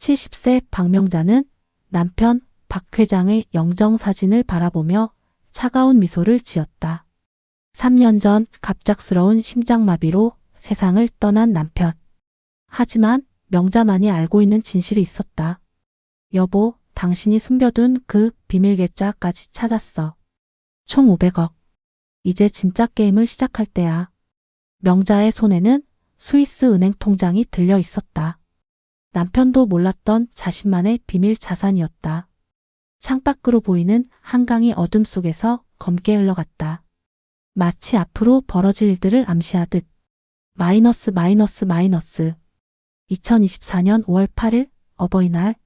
70세 박명자는 남편 박 회장의 영정사진을 바라보며 차가운 미소를 지었다. 3년 전 갑작스러운 심장마비로 세상을 떠난 남편. 하지만 명자만이 알고 있는 진실이 있었다. 여보, 당신이 숨겨둔 그 비밀 계좌까지 찾았어. 총 500억. 이제 진짜 게임을 시작할 때야. 명자의 손에는 스위스 은행 통장이 들려 있었다. 남편도 몰랐던 자신만의 비밀 자산이었다. 창밖으로 보이는 한강이 어둠 속에서 검게 흘러갔다. 마치 앞으로 벌어질 일들을 암시하듯. 마이너스. 2024년 5월 8일 어버이날.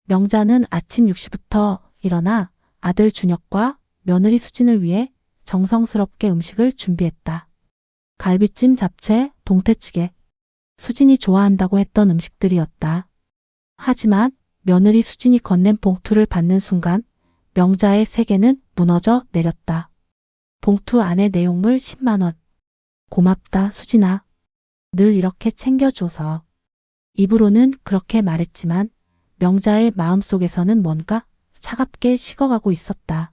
명자는 아침 6시부터 일어나 아들 준혁과 며느리 수진을 위해 정성스럽게 음식을 준비했다. 갈비찜, 잡채, 동태찌개. 수진이 좋아한다고 했던 음식들이었다. 하지만 며느리 수진이 건넨 봉투를 받는 순간 명자의 세계는 무너져 내렸다. 봉투 안에 내용물 10만 원. 고맙다, 수진아. 늘 이렇게 챙겨줘서. 입으로는 그렇게 말했지만 명자의 마음속에서는 뭔가 차갑게 식어가고 있었다.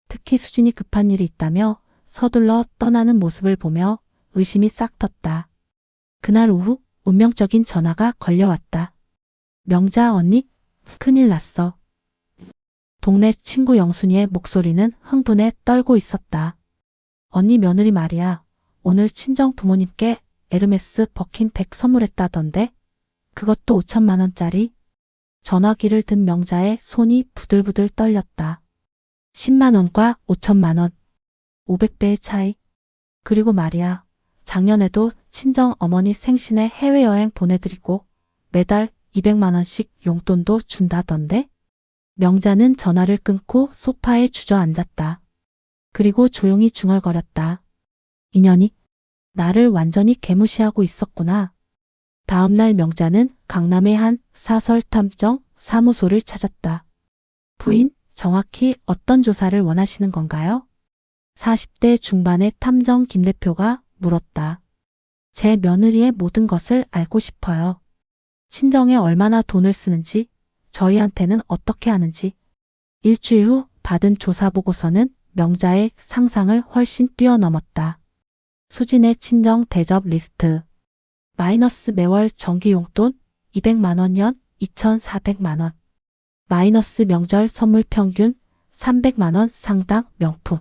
특히 수진이 급한 일이 있다며 서둘러 떠나는 모습을 보며 의심이 싹 텄다. 그날 오후 운명적인 전화가 걸려왔다. 명자 언니, 큰일 났어. 동네 친구 영순이의 목소리는 흥분에 떨고 있었다. 언니 며느리 말이야. 오늘 친정 부모님께 에르메스 버킨백 선물했다던데? 그것도 5천만 원짜리? 전화기를 든 명자의 손이 부들부들 떨렸다. 10만 원과 5천만 원. 500배의 차이. 그리고 말이야. 작년에도 친정 어머니 생신에 해외여행 보내드리고 매달 200만 원씩 용돈도 준다던데? 명자는 전화를 끊고 소파에 주저앉았다. 그리고 조용히 중얼거렸다. 인연이 나를 완전히 개무시하고 있었구나. 다음날 명자는 강남의 한 사설탐정 사무소를 찾았다. 부인, 정확히 어떤 조사를 원하시는 건가요? 40대 중반의 탐정 김 대표가 물었다. 제 며느리의 모든 것을 알고 싶어요. 친정에 얼마나 돈을 쓰는지, 저희한테는 어떻게 하는지. 일주일 후 받은 조사 보고서는 명자의 상상을 훨씬 뛰어넘었다. 수진의 친정 대접 리스트. 마이너스 매월 전기용돈 200만 원 연 2,400만 원. 마이너스 명절 선물 평균 300만 원 상당 명품.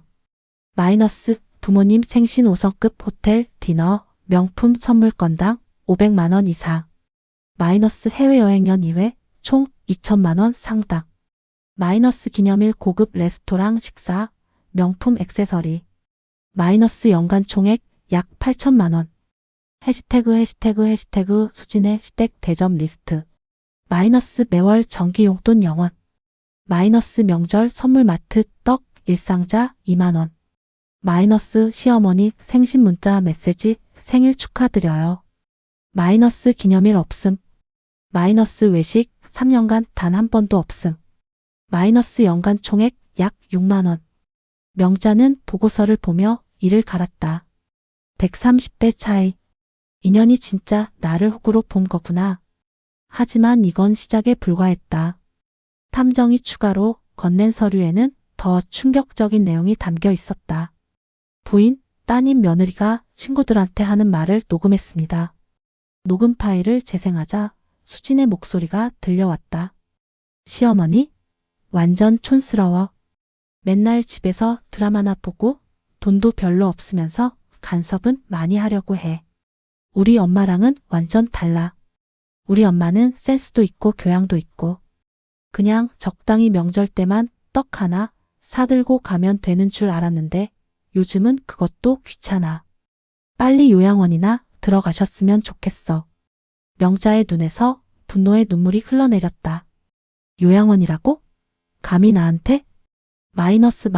마이너스 부모님 생신 5성급 호텔 디너 명품 선물 건당 500만 원 이상. 마이너스 해외여행 연 2회 총 2천만 원 상당. 마이너스 기념일 고급 레스토랑 식사 명품 액세서리. 마이너스 연간 총액 약 8천만 원. 해시태그 수진의 시댁 대접 리스트. 마이너스 매월 전기용돈 0원. 마이너스 명절 선물 마트 떡 1상자 2만 원. 마이너스 시어머니 생신 문자 메시지 생일 축하드려요. 마이너스 기념일 없음. 마이너스 외식 3년간 단 한 번도 없음. 마이너스 연간 총액 약 6만 원. 명자는 보고서를 보며 이를 갈았다. 130배 차이. 인연이 진짜 나를 호구로 본 거구나. 하지만 이건 시작에 불과했다. 탐정이 추가로 건넨 서류에는 더 충격적인 내용이 담겨 있었다. 부인, 따님 며느리가 친구들한테 하는 말을 녹음했습니다. 녹음 파일을 재생하자 수진의 목소리가 들려왔다. 시어머니, 완전 촌스러워. 맨날 집에서 드라마나 보고 돈도 별로 없으면서 간섭은 많이 하려고 해. 우리 엄마랑은 완전 달라. 우리 엄마는 센스도 있고 교양도 있고 그냥 적당히 명절 때만 떡 하나 사들고 가면 되는 줄 알았는데 요즘은 그것도 귀찮아. 빨리 요양원이나 들어가셨으면 좋겠어. 명자의 눈에서 분노의 눈물이 흘러내렸다. 요양원이라고? 감히 나한테? 마이너스.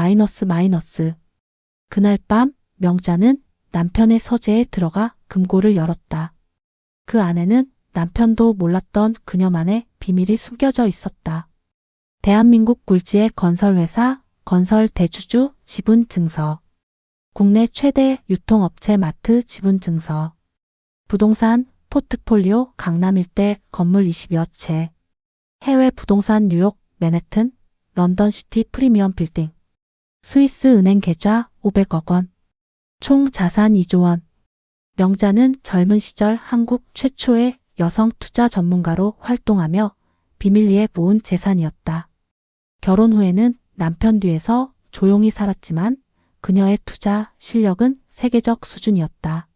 그날 밤 명자는 남편의 서재에 들어가 금고를 열었다. 그 안에는 남편도 몰랐던 그녀만의 비밀이 숨겨져 있었다. 대한민국 굴지의 건설회사 건설 대주주 지분 증서. 국내 최대 유통업체 마트 지분 증서. 부동산 포트폴리오 강남 일대 건물 20여 채. 해외 부동산 뉴욕, 맨해튼, 런던 시티 프리미엄 빌딩. 스위스 은행 계좌 500억 원. 총 자산 2조 원. 명자는 젊은 시절 한국 최초의 여성 투자 전문가로 활동하며 비밀리에 모은 재산이었다. 결혼 후에는 남편 뒤에서 조용히 살았지만 그녀의 투자 실력은 세계적 수준이었다.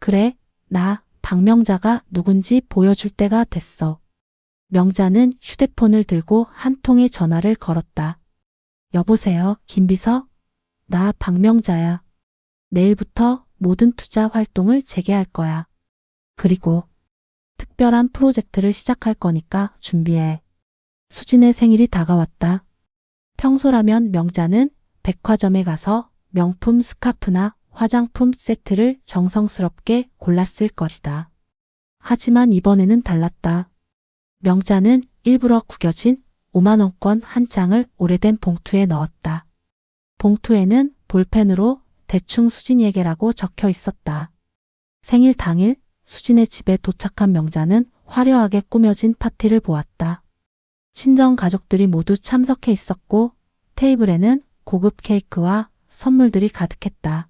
그래, 나 박명자가 누군지 보여줄 때가 됐어. 명자는 휴대폰을 들고 한 통의 전화를 걸었다. 여보세요, 김비서? 나 박명자야. 내일부터 모든 투자 활동을 재개할 거야. 그리고 특별한 프로젝트를 시작할 거니까 준비해. 수진의 생일이 다가왔다. 평소라면 명자는 백화점에 가서 명품 스카프나 화장품 세트를 정성스럽게 골랐을 것이다. 하지만 이번에는 달랐다. 명자는 일부러 구겨진 5만 원권 한 장을 오래된 봉투에 넣었다. 봉투에는 볼펜으로 대충 수진이에게라고 적혀 있었다. 생일 당일 수진의 집에 도착한 명자는 화려하게 꾸며진 파티를 보았다. 친정 가족들이 모두 참석해 있었고 테이블에는 고급 케이크와 선물들이 가득했다.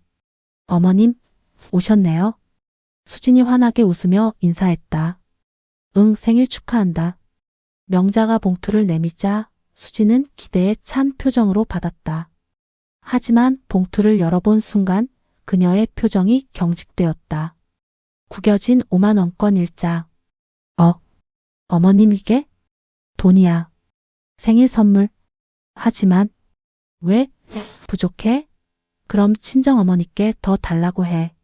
어머님, 오셨네요. 수진이 환하게 웃으며 인사했다. 응, 생일 축하한다. 명자가 봉투를 내미자 수진은 기대에 찬 표정으로 받았다. 하지만 봉투를 열어본 순간 그녀의 표정이 경직되었다. 구겨진 5만 원권 일자. 어머님 이게? 돈이야. 생일 선물. 하지만 왜? 부족해? 그럼 친정어머니께 더 달라고 해.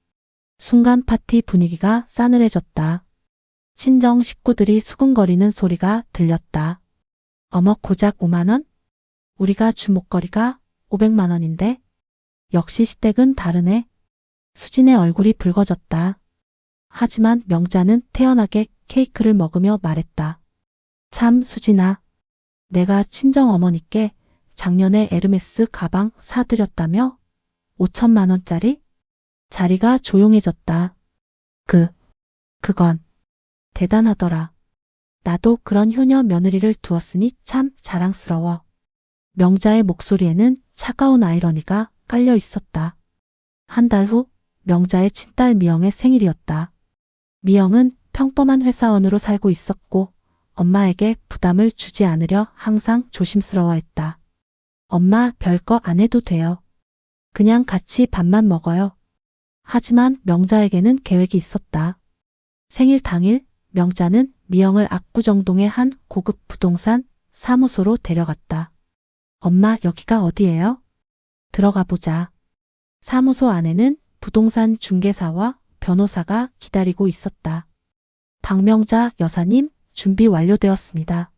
순간 파티 분위기가 싸늘해졌다. 친정 식구들이 수근거리는 소리가 들렸다. 어머, 고작 5만 원? 우리가 준 목걸이가 500만 원인데? 역시 시댁은 다르네. 수진의 얼굴이 붉어졌다. 하지만 명자는 태연하게 케이크를 먹으며 말했다. 참, 수진아. 내가 친정어머니께 작년에 에르메스 가방 사드렸다며? 5천만 원짜리? 자리가 조용해졌다. 그건 대단하더라. 나도 그런 효녀 며느리를 두었으니 참 자랑스러워. 명자의 목소리에는 차가운 아이러니가 깔려 있었다. 한 달 후 명자의 친딸 미영의 생일이었다. 미영은 평범한 회사원으로 살고 있었고 엄마에게 부담을 주지 않으려 항상 조심스러워했다. 엄마, 별거 안 해도 돼요. 그냥 같이 밥만 먹어요. 하지만 명자에게는 계획이 있었다. 생일 당일 명자는 미영을 압구정동의 한 고급 부동산 사무소로 데려갔다. 엄마, 여기가 어디예요? 들어가 보자. 사무소 안에는 부동산 중개사와 변호사가 기다리고 있었다. 박명자 여사님, 준비 완료되었습니다.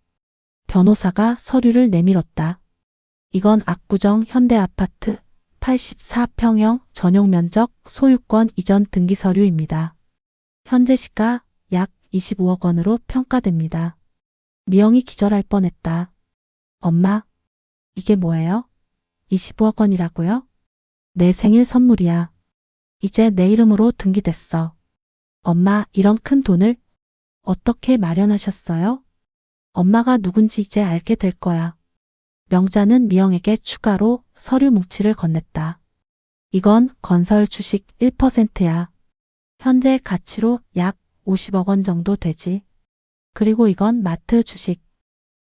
변호사가 서류를 내밀었다. 이건 압구정 현대아파트 84평형 전용 면적 소유권 이전 등기 서류입니다. 현재 시가 약 25억 원으로 평가됩니다. 미영이 기절할 뻔했다. 엄마, 이게 뭐예요? 25억 원이라고요? 내 생일 선물이야. 이제 내 이름으로 등기됐어. 엄마, 이런 큰 돈을 어떻게 마련하셨어요? 엄마가 누군지 이제 알게 될 거야. 명자는 미영에게 추가로 서류 뭉치를 건넸다. 이건 건설 주식 1%야. 현재 가치로 약 50억 원 정도 되지. 그리고 이건 마트 주식.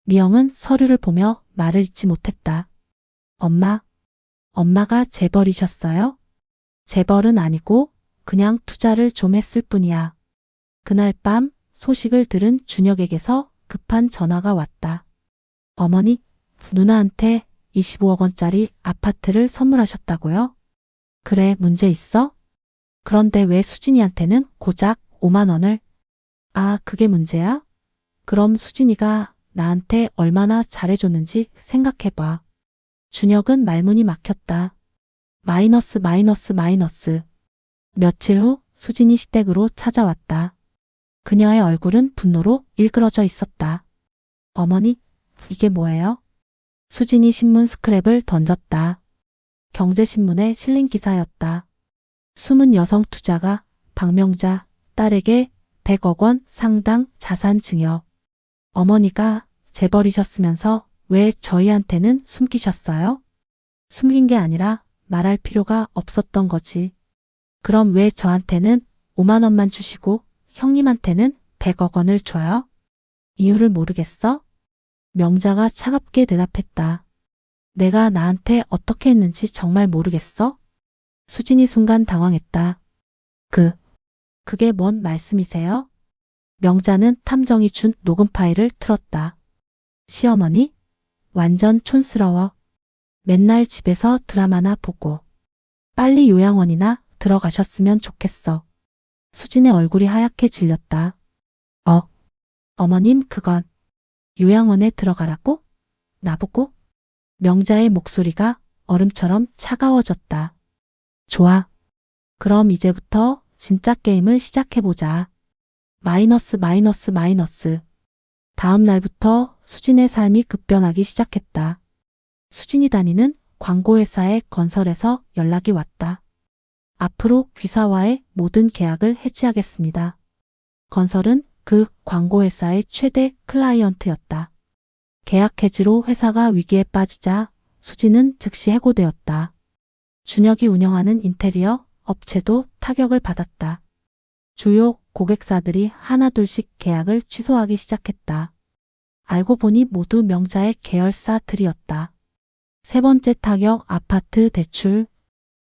미영은 서류를 보며 말을 잇지 못했다. 엄마가 재벌이셨어요? 재벌은 아니고 그냥 투자를 좀 했을 뿐이야. 그날 밤 소식을 들은 준혁에게서 급한 전화가 왔다. 어머니, 누나한테 25억 원짜리 아파트를 선물하셨다고요? 그래, 문제 있어? 그런데 왜 수진이한테는 고작 5만 원을? 아, 그게 문제야? 그럼 수진이가 나한테 얼마나 잘해줬는지 생각해봐. 준혁은 말문이 막혔다. 마이너스. 며칠 후 수진이 시댁으로 찾아왔다. 그녀의 얼굴은 분노로 일그러져 있었다. 어머니, 이게 뭐예요? 수진이 신문 스크랩을 던졌다. 경제신문에 실린 기사였다. 숨은 여성 투자가 박명자 딸에게 100억 원 상당 자산 증여. 어머니가 재벌이셨으면서 왜 저희한테는 숨기셨어요? 숨긴 게 아니라 말할 필요가 없었던 거지. 그럼 왜 저한테는 5만 원만 주시고 형님한테는 100억 원을 줘요? 이유를 모르겠어? 명자가 차갑게 대답했다. 내가 나한테 어떻게 했는지 정말 모르겠어? 수진이 순간 당황했다. 그게 뭔 말씀이세요? 명자는 탐정이 준 녹음 파일을 틀었다. 시어머니? 완전 촌스러워. 맨날 집에서 드라마나 보고. 빨리 요양원이나 들어가셨으면 좋겠어. 수진의 얼굴이 하얗게 질렸다. 어머님 그건 요양원에 들어가라고? 나보고? 명자의 목소리가 얼음처럼 차가워졌다. 좋아. 그럼 이제부터 진짜 게임을 시작해보자. 마이너스. 다음 날부터 수진의 삶이 급변하기 시작했다. 수진이 다니는 광고회사의 건설에서 연락이 왔다. 앞으로 귀사와의 모든 계약을 해지하겠습니다. 건설은 그 광고회사의 최대 클라이언트였다. 계약 해지로 회사가 위기에 빠지자 수진은 즉시 해고되었다. 준혁이 운영하는 인테리어 업체도 타격을 받았다. 주요 고객사들이 하나둘씩 계약을 취소하기 시작했다. 알고 보니 모두 명자의 계열사들이었다. 세 번째 타격 아파트 대출.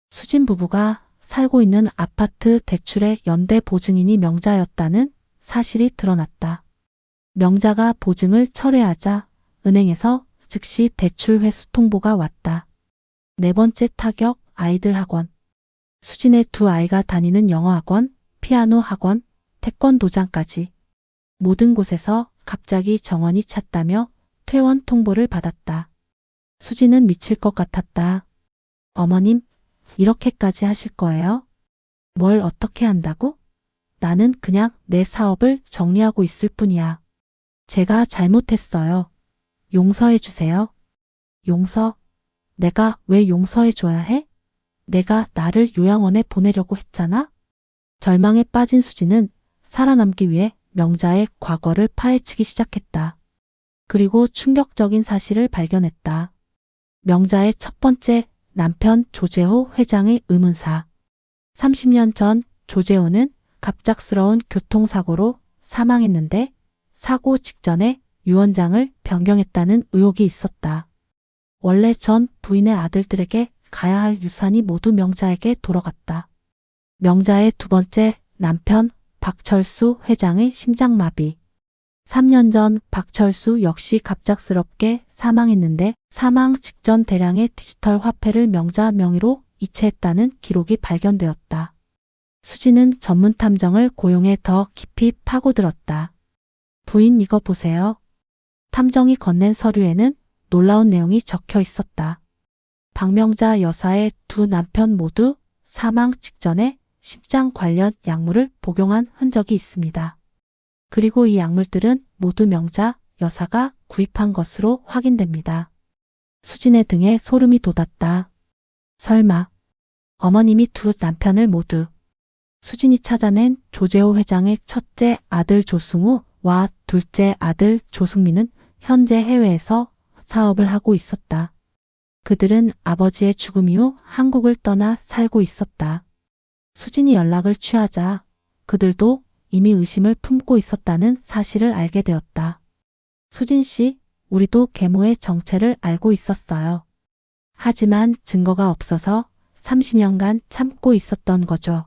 수진 부부가 살고 있는 아파트 대출의 연대 보증인이 명자였다는 사실이 드러났다. 명자가 보증을 철회하자 은행에서 즉시 대출 회수 통보가 왔다. 네 번째 타격 아이들 학원. 수진의 두 아이가 다니는 영어 학원, 피아노 학원, 태권도장까지 모든 곳에서 갑자기 정원이 찼다며 퇴원 통보를 받았다. 수진은 미칠 것 같았다. 어머님, 이렇게까지 하실 거예요? 뭘 어떻게 한다고? 나는 그냥 내 사업을 정리하고 있을 뿐이야. 제가 잘못했어요. 용서해 주세요. 용서? 내가 왜 용서해 줘야 해? 내가 나를 요양원에 보내려고 했잖아? 절망에 빠진 수진은 살아남기 위해 명자의 과거를 파헤치기 시작했다. 그리고 충격적인 사실을 발견했다. 명자의 첫 번째 남편 조재호 회장의 의문사. 30년 전 조재호는 갑작스러운 교통사고로 사망했는데 사고 직전에 유언장을 변경했다는 의혹이 있었다. 원래 전 부인의 아들들에게 가야 할 유산이 모두 명자에게 돌아갔다. 명자의 두 번째 남편 박철수 회장의 심장마비. 3년 전 박철수 역시 갑작스럽게 사망했는데 사망 직전 대량의 디지털 화폐를 명자 명의로 이체했다는 기록이 발견되었다. 수진은 전문 탐정을 고용해 더 깊이 파고들었다. 부인 이거 보세요. 탐정이 건넨 서류에는 놀라운 내용이 적혀 있었다. 박명자 여사의 두 남편 모두 사망 직전에 심장 관련 약물을 복용한 흔적이 있습니다. 그리고 이 약물들은 모두 명자 여사가 구입한 것으로 확인됩니다. 수진의 등에 소름이 돋았다. 설마 어머님이 두 남편을 모두. 수진이 찾아낸 조재호 회장의 첫째 아들 조승우와 둘째 아들 조승민은 현재 해외에서 사업을 하고 있었다. 그들은 아버지의 죽음 이후 한국을 떠나 살고 있었다. 수진이 연락을 취하자 그들도 이미 의심을 품고 있었다는 사실을 알게 되었다. 수진 씨, 우리도 계모의 정체를 알고 있었어요. 하지만 증거가 없어서 30년간 참고 있었던 거죠.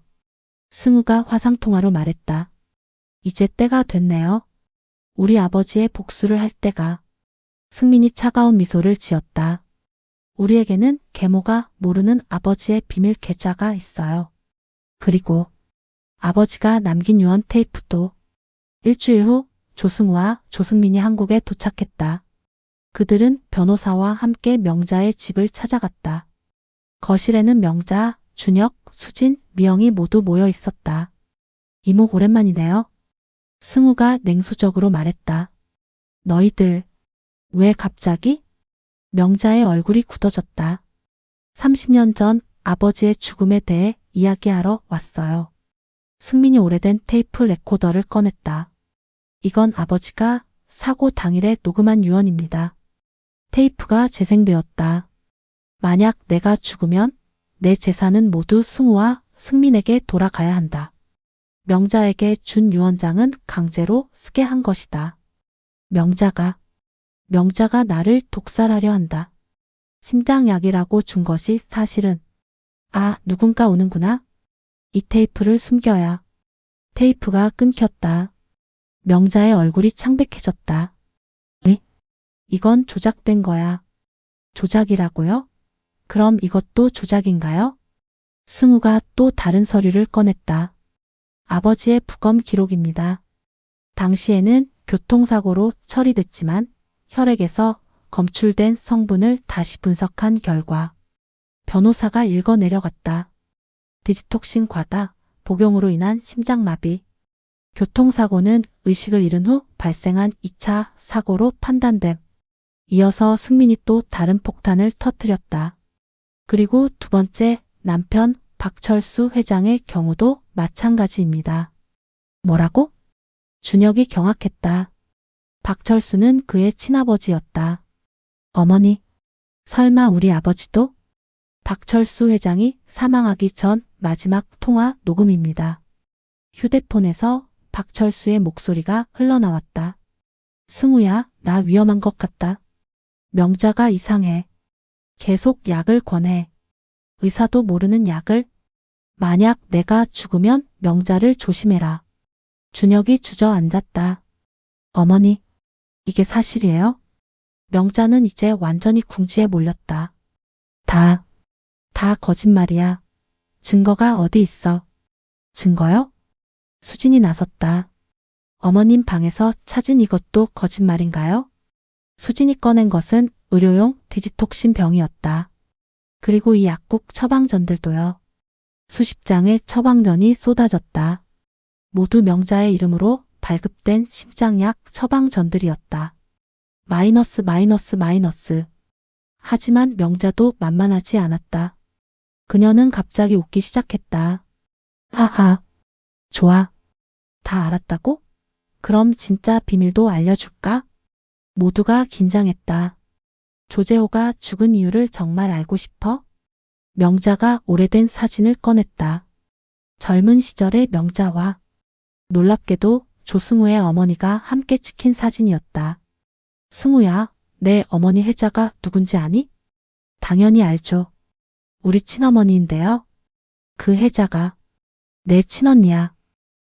승우가 화상통화로 말했다. 이제 때가 됐네요. 우리 아버지의 복수를 할 때가. 승민이 차가운 미소를 지었다. 우리에게는 계모가 모르는 아버지의 비밀 계좌가 있어요. 그리고 아버지가 남긴 유언 테이프도. 일주일 후 조승우와 조승민이 한국에 도착했다. 그들은 변호사와 함께 명자의 집을 찾아갔다. 거실에는 명자, 준혁, 수진, 미영이 모두 모여 있었다. 이모 오랜만이네요. 승우가 냉소적으로 말했다. 너희들 왜 갑자기? 명자의 얼굴이 굳어졌다. 30년 전 아버지의 죽음에 대해 이야기하러 왔어요. 승민이 오래된 테이프 레코더를 꺼냈다. 이건 아버지가 사고 당일에 녹음한 유언입니다. 테이프가 재생되었다. 만약 내가 죽으면 내 재산은 모두 승우와 승민에게 돌아가야 한다. 명자에게 준 유언장은 강제로 쓰게 한 것이다. 명자가 나를 독살하려 한다. 심장약이라고 준 것이 사실은. 아, 누군가 오는구나. 이 테이프를 숨겨야. 테이프가 끊겼다. 명자의 얼굴이 창백해졌다. 이건 조작된 거야. 조작이라고요? 그럼 이것도 조작인가요? 승우가 또 다른 서류를 꺼냈다. 아버지의 부검 기록입니다. 당시에는 교통사고로 처리됐지만 혈액에서 검출된 성분을 다시 분석한 결과 변호사가 읽어 내려갔다. 디지톡신 과다, 복용으로 인한 심장마비. 교통사고는 의식을 잃은 후 발생한 2차 사고로 판단됨. 이어서 승민이 또 다른 폭탄을 터뜨렸다. 그리고 두 번째 남편 박철수 회장의 경우도 마찬가지입니다. 뭐라고? 준혁이 경악했다. 박철수는 그의 친아버지였다. 어머니, 설마 우리 아버지도? 박철수 회장이 사망하기 전 마지막 통화 녹음입니다. 휴대폰에서 박철수의 목소리가 흘러나왔다. 승우야, 나 위험한 것 같다. 명자가 이상해. 계속 약을 권해. 의사도 모르는 약을. 만약 내가 죽으면 명자를 조심해라. 준혁이 주저앉았다. 어머니, 이게 사실이에요? 명자는 이제 완전히 궁지에 몰렸다. 다 거짓말이야. 증거가 어디 있어? 증거요? 수진이 나섰다. 어머님 방에서 찾은 이것도 거짓말인가요? 수진이 꺼낸 것은 의료용 디지톡신 병이었다. 그리고 이 약국 처방전들도요. 수십 장의 처방전이 쏟아졌다. 모두 명자의 이름으로 발급된 심장약 처방전들이었다. 마이너스. 하지만 명자도 만만하지 않았다. 그녀는 갑자기 웃기 시작했다. 하하. 좋아. 다 알았다고? 그럼 진짜 비밀도 알려줄까? 모두가 긴장했다. 조재호가 죽은 이유를 정말 알고 싶어? 명자가 오래된 사진을 꺼냈다. 젊은 시절의 명자와 놀랍게도 조승우의 어머니가 함께 찍힌 사진이었다. 승우야, 내 어머니 혜자가 누군지 아니? 당연히 알죠. 우리 친어머니인데요. 그 혜자가 내 친언니야.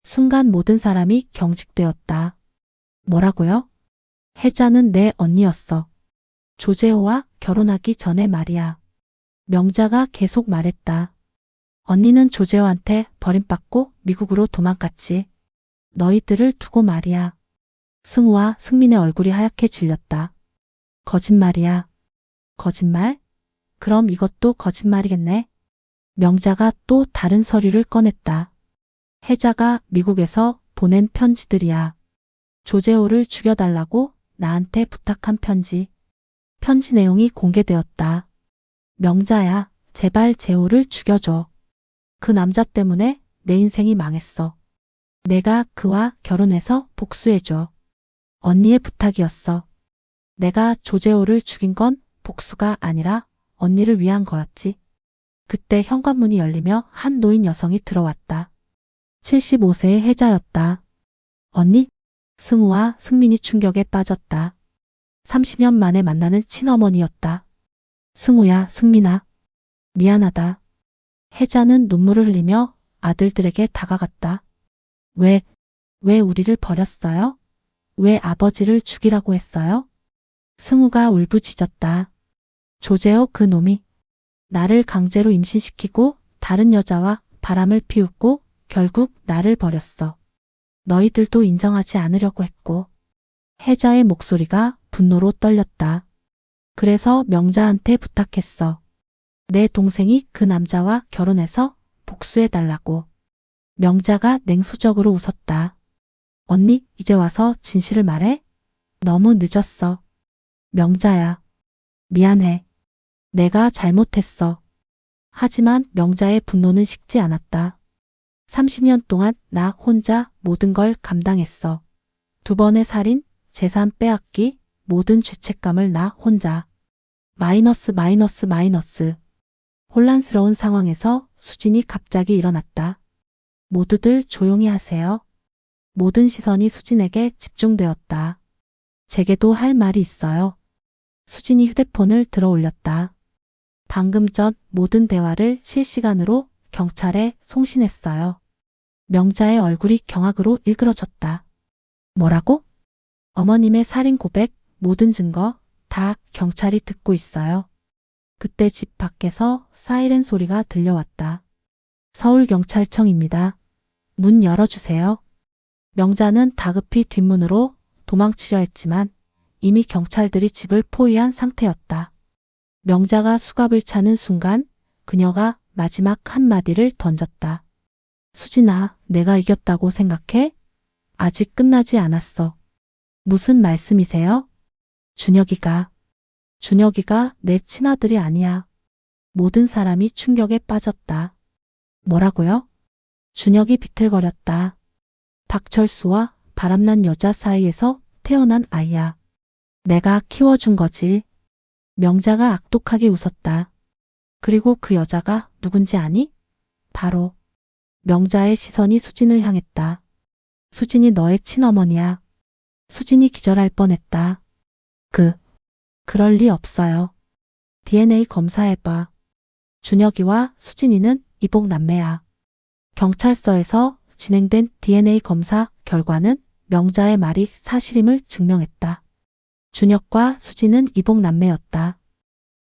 순간 모든 사람이 경직되었다. 뭐라고요? 혜자는 내 언니였어. 조재호와 결혼하기 전에 말이야. 명자가 계속 말했다. 언니는 조재호한테 버림받고 미국으로 도망갔지. 너희들을 두고 말이야. 승우와 승민의 얼굴이 하얗게 질렸다. 거짓말이야. 거짓말? 그럼 이것도 거짓말이겠네. 명자가 또 다른 서류를 꺼냈다. 혜자가 미국에서 보낸 편지들이야. 조재호를 죽여달라고 나한테 부탁한 편지. 편지 내용이 공개되었다. 명자야, 제발 재호를 죽여줘. 그 남자 때문에 내 인생이 망했어. 내가 그와 결혼해서 복수해줘. 언니의 부탁이었어. 내가 조재호를 죽인 건 복수가 아니라 언니를 위한 거였지. 그때 현관문이 열리며 한 노인 여성이 들어왔다. 75세의 혜자였다. 언니? 승우와 승민이 충격에 빠졌다. 30년 만에 만나는 친어머니였다. 승우야, 승민아. 미안하다. 혜자는 눈물을 흘리며 아들들에게 다가갔다. 왜 우리를 버렸어요? 왜 아버지를 죽이라고 했어요? 승우가 울부짖었다. 조재호 그 놈이 나를 강제로 임신시키고 다른 여자와 바람을 피우고 결국 나를 버렸어. 너희들도 인정하지 않으려고 했고. 혜자의 목소리가 분노로 떨렸다. 그래서 명자한테 부탁했어. 내 동생이 그 남자와 결혼해서 복수해달라고. 명자가 냉소적으로 웃었다. 언니, 이제 와서 진실을 말해? 너무 늦었어. 명자야. 미안해. 내가 잘못했어. 하지만 명자의 분노는 식지 않았다. 30년 동안 나 혼자 모든 걸 감당했어. 2번의 살인, 재산 빼앗기, 모든 죄책감을 나 혼자. 마이너스 마이너스 마이너스. 혼란스러운 상황에서 수진이 갑자기 일어났다. 모두들 조용히 하세요. 모든 시선이 수진에게 집중되었다. 제게도 할 말이 있어요. 수진이 휴대폰을 들어 올렸다. 방금 전 모든 대화를 실시간으로 경찰에 송신했어요. 명자의 얼굴이 경악으로 일그러졌다. 뭐라고? 어머님의 살인 고백, 모든 증거 다 경찰이 듣고 있어요. 그때 집 밖에서 사이렌 소리가 들려왔다. 서울경찰청입니다. 문 열어주세요. 명자는 다급히 뒷문으로 도망치려 했지만 이미 경찰들이 집을 포위한 상태였다. 명자가 수갑을 차는 순간 그녀가 마지막 한마디를 던졌다. 수진아, 내가 이겼다고 생각해? 아직 끝나지 않았어. 무슨 말씀이세요? 준혁이가 내 친아들이 아니야. 모든 사람이 충격에 빠졌다. 뭐라고요? 준혁이 비틀거렸다. 박철수와 바람난 여자 사이에서 태어난 아이야. 내가 키워준 거지. 명자가 악독하게 웃었다. 그리고 그 여자가 누군지 아니? 바로. 명자의 시선이 수진을 향했다. 수진이 너의 친어머니야. 수진이 기절할 뻔했다. 그럴 리 없어요. DNA 검사해봐. 준혁이와 수진이는 이복남매야. 경찰서에서 진행된 DNA 검사 결과는 명자의 말이 사실임을 증명했다. 준혁과 수진은 이복남매였다.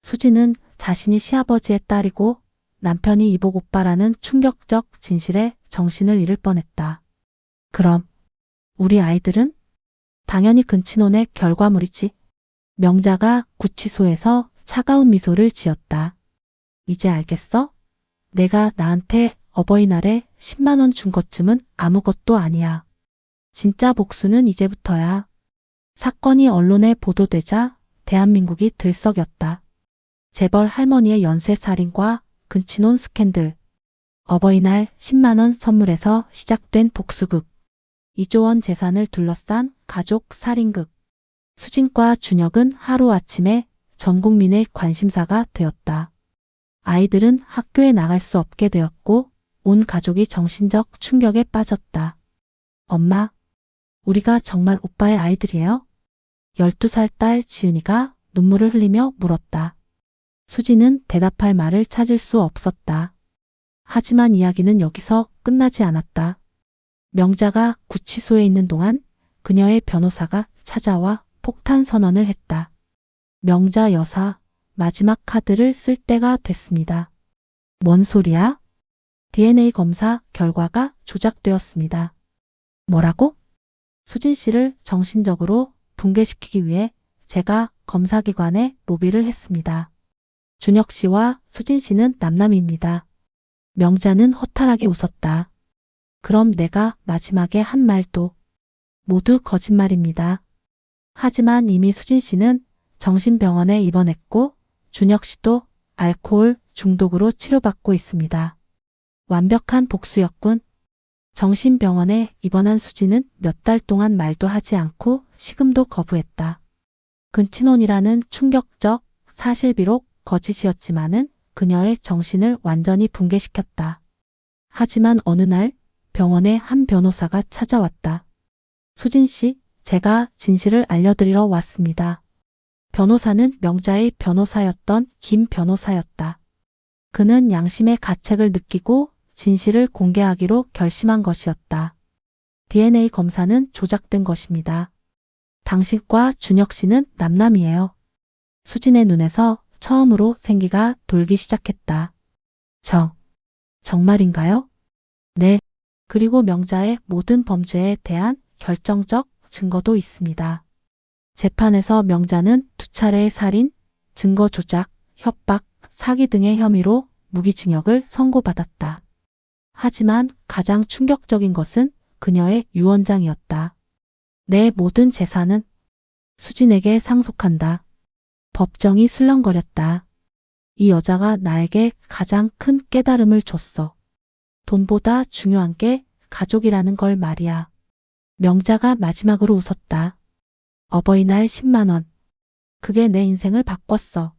수진은 자신이 시아버지의 딸이고 남편이 이복 오빠라는 충격적 진실에 정신을 잃을 뻔했다. 그럼 우리 아이들은? 당연히 근친혼의 결과물이지. 명자가 구치소에서 차가운 미소를 지었다. 이제 알겠어? 내가 나한테 어버이날에 10만 원 준 것쯤은 아무것도 아니야. 진짜 복수는 이제부터야. 사건이 언론에 보도되자 대한민국이 들썩였다. 재벌 할머니의 연쇄살인과 근친혼 스캔들. 어버이날 10만 원 선물에서 시작된 복수극. 2조 원 재산을 둘러싼 가족 살인극. 수진과 준혁은 하루아침에 전 국민의 관심사가 되었다. 아이들은 학교에 나갈 수 없게 되었고 온 가족이 정신적 충격에 빠졌다. 엄마, 우리가 정말 오빠의 아이들이에요? 12살 딸 지은이가 눈물을 흘리며 물었다. 수진은 대답할 말을 찾을 수 없었다. 하지만 이야기는 여기서 끝나지 않았다. 명자가 구치소에 있는 동안 그녀의 변호사가 찾아와 폭탄 선언을 했다. 명자 여사, 마지막 카드를 쓸 때가 됐습니다. 뭔 소리야? DNA 검사 결과가 조작되었습니다. 뭐라고? 수진 씨를 정신적으로 붕괴시키기 위해 제가 검사기관에 로비를 했습니다. 준혁 씨와 수진 씨는 남남입니다. 명자는 허탈하게 웃었다. 그럼 내가 마지막에 한 말도 모두 거짓말입니다. 하지만 이미 수진 씨는 정신병원에 입원했고 준혁 씨도 알코올 중독으로 치료받고 있습니다. 완벽한 복수였군. 정신병원에 입원한 수진은 몇 달 동안 말도 하지 않고 식음도 거부했다. 근친혼이라는 충격적 사실 비록 거짓이었지만은 그녀의 정신을 완전히 붕괴시켰다. 하지만 어느 날 병원에 한 변호사가 찾아왔다. 수진 씨, 제가 진실을 알려드리러 왔습니다. 변호사는 명자의 변호사였던 김 변호사였다. 그는 양심의 가책을 느끼고 진실을 공개하기로 결심한 것이었다. DNA 검사는 조작된 것입니다. 당신과 준혁 씨는 남남이에요. 수진의 눈에서 처음으로 생기가 돌기 시작했다. 정말인가요? 네. 그리고 명자의 모든 범죄에 대한 결정적 증거도 있습니다. 재판에서 명자는 2차례의 살인, 증거 조작, 협박, 사기 등의 혐의로 무기징역을 선고받았다. 하지만 가장 충격적인 것은 그녀의 유언장이었다. 내 모든 재산은 수진에게 상속한다. 법정이 술렁거렸다. 이 여자가 나에게 가장 큰 깨달음을 줬어. 돈보다 중요한 게 가족이라는 걸 말이야. 명자가 마지막으로 웃었다. 어버이날 10만 원. 그게 내 인생을 바꿨어.